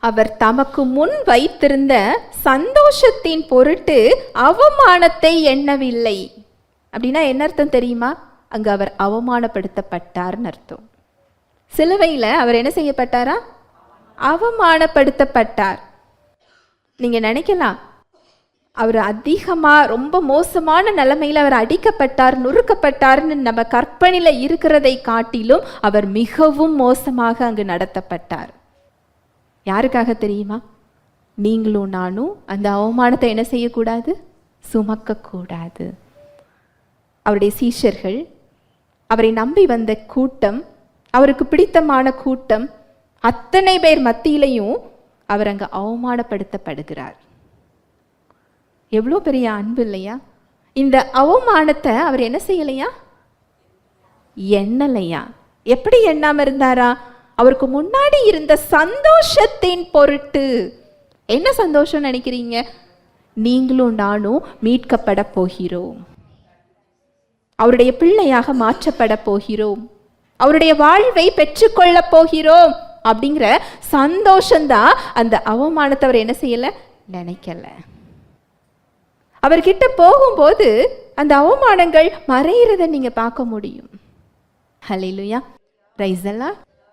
அவர் தமக்கு முன் வைத்திருந்த சந்தோஷத்தின் பொருட்டு அவமானத்தை எண்ணவில்லை. அப்படின்னா என்ன அர்த்தம் தெரியுமா? அங்கு அவர் அவமானப்படுத்தப்பட்டார்னு அர்த்தம். சிலுவையில் அவர் என்ன செய்யப்பட்டாரா? அவமானப்படுத்தப்பட்டார். நீங்க நினைக்கலாம், அவர் அதிகமாக ரொம்ப மோசமான நிலைமையில் அவர் அடிக்கப்பட்டார், நொறுக்கப்பட்டார்னு நம்ம கற்பனையில இருக்கிறதை காட்டிலும் அவர் மிகவும் மோசமாக அங்கு நடத்தப்பட்டார். யாருக்காக தெரியுமா? நீங்களும் நானும் அந்த அவமானத்தை என்ன செய்யக்கூடாது? சுமக்கக்கூடாது. அவருடைய சீஷர்கள், அவரை நம்பி வந்த கூட்டம், அவருக்கு பிடித்தமான கூட்டம், அத்தனை பேர் மத்தியிலையும் அவர் அங்கே அவமானப்படுத்தப்படுகிறார். எவ்வளோ பெரிய அன்பு இல்லையா? இந்த அவமானத்தை அவர் என்ன செய்யலையா? எண்ணலையா? எப்படி எண்ணாம இருந்தாரா? அவருக்கு முன்னாடி இருந்த சந்தோஷத்தின் பொருட்டு. என்ன சந்தோஷம் நினைக்கிறீங்க? நீங்களும் நானும் மீட்கப்பட போகிறோம், அவருடைய பிள்ளையாக மாற்றப்பட போகிறோம், அவருடைய வாழ்வை பெற்றுக்கொள்ள போகிறோம் அப்படிங்கிற சந்தோஷம்தான் அந்த அவமானத்தை அவர் என்ன செய்யல? நினைக்கல. அவர்கிட்ட போகும்போது அந்த அவமானங்கள் மறையிறத நீங்க பார்க்க முடியும். ஹல்லேலூயா, பிரைஸ் தி லார்ட்.